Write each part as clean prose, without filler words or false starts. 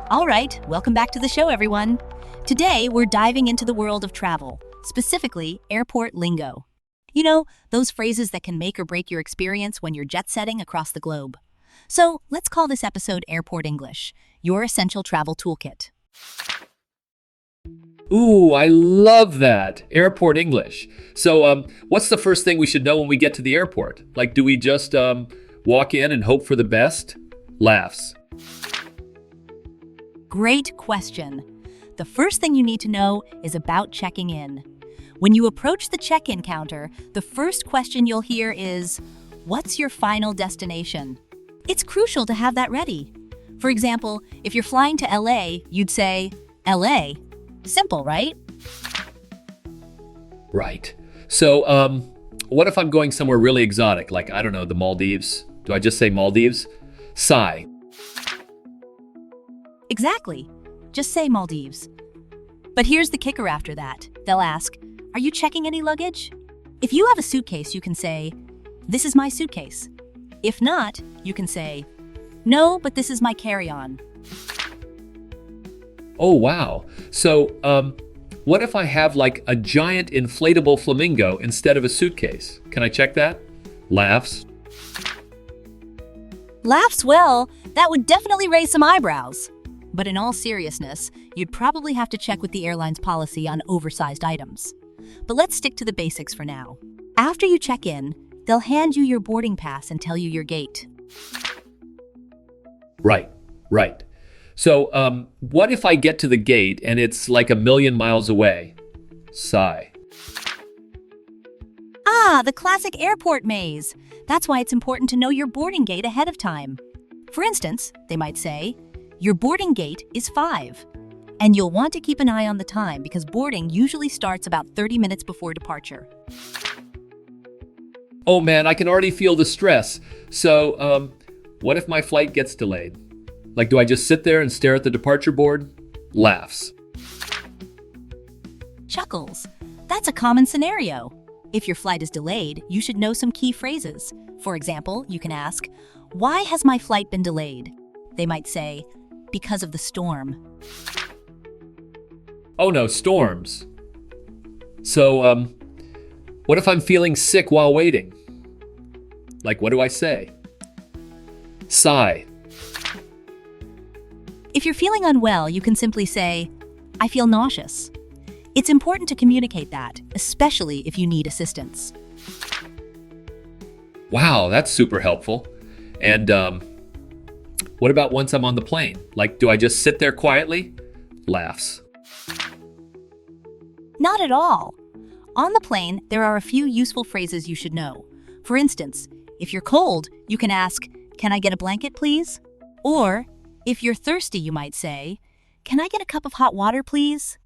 All right, welcome back to the show, everyone. Today, we're diving into the world of travel, specifically airport lingo. You know, those phrases that can make or break your experience when you're jet-setting across the globe. So, let's call this episode Airport English, your essential travel toolkit. Ooh, I love that. Airport English. So, what's the first thing we should know when we get to the airport? Like, do we just walk in and hope for the best? Laughs. Great question. The first thing you need to know is about checking in. When you approach the check-in counter, the first question you'll hear is, "What's your final destination?" It's crucial to have that ready. For example, if you're flying to LA, you'd say, LA. Simple, right? Right. So, what if I'm going somewhere really exotic, like, I don't know, the Maldives? Do I just say Maldives? Sigh. Exactly. Just say Maldives. But here's the kicker after that. They'll ask, "Are you checking any luggage?" If you have a suitcase, you can say, "This is my suitcase." If not, you can say, "No, but this is my carry-on." Oh, wow. So, what if I have like a giant inflatable flamingo instead of a suitcase? Can I check that? Laughs. Laughs, well, that would definitely raise some eyebrows. But in all seriousness, you'd probably have to check with the airline's policy on oversized items. But let's stick to the basics for now. After you check in, they'll hand you your boarding pass and tell you your gate. Right. So, what if I get to the gate and it's like 1,000,000 miles away? Sigh. Ah, the classic airport maze. That's why it's important to know your boarding gate ahead of time. For instance, they might say, "Your boarding gate is 5. And you'll want to keep an eye on the time because boarding usually starts about 30 minutes before departure. Oh man, I can already feel the stress. So, what if my flight gets delayed? Like, do I just sit there and stare at the departure board? Laughs. Chuckles. That's a common scenario. If your flight is delayed, you should know some key phrases. For example, you can ask, "Why has my flight been delayed?" They might say, "Because of the storm." Oh no, storms. So, what if I'm feeling sick while waiting? Like, what do I say? Sigh. If you're feeling unwell, you can simply say, "I feel nauseous." It's important to communicate that, especially if you need assistance. Wow, that's super helpful. And, what about once I'm on the plane? Like, do I just sit there quietly? Laughs. Not at all. On the plane, there are a few useful phrases you should know. For instance, if you're cold, you can ask, "Can I get a blanket, please?" Or, if you're thirsty, you might say, "Can I get a cup of hot water, please?"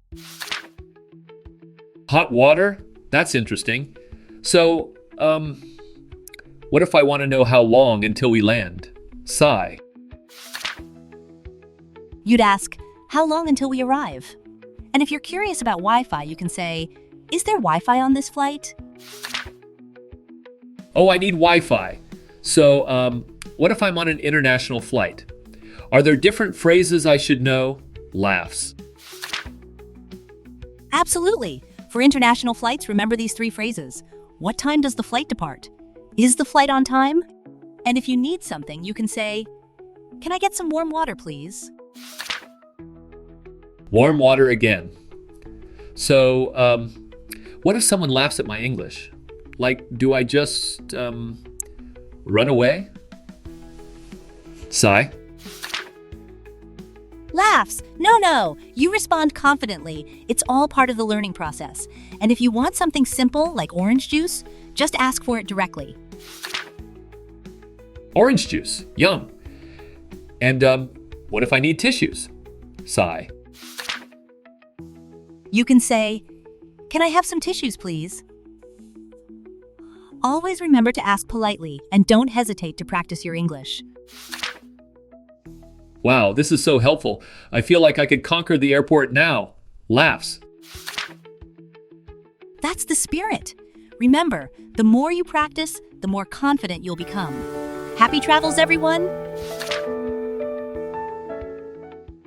Hot water? That's interesting. So, what if I want to know how long until we land? Sigh. You'd ask, "How long until we arrive?" And if you're curious about Wi-Fi, you can say, "Is there Wi-Fi on this flight?" Oh, I need Wi-Fi. So, what if I'm on an international flight? Are there different phrases I should know? Laughs. Absolutely. For international flights, remember these 3 phrases. What time does the flight depart? Is the flight on time? And if you need something, you can say, "Can I get some warm water, please?" Warm water again. So, what if someone laughs at my English? Like, do I just, run away? Sigh. Laughs. No. You respond confidently. It's all part of the learning process. And if you want something simple, like orange juice, just ask for it directly. Orange juice. Yum. And, what if I need tissues? Sigh. You can say, "Can I have some tissues, please?" Always remember to ask politely and don't hesitate to practice your English. Wow, this is so helpful. I feel like I could conquer the airport now. Laughs. That's the spirit. Remember, the more you practice, the more confident you'll become. Happy travels, everyone!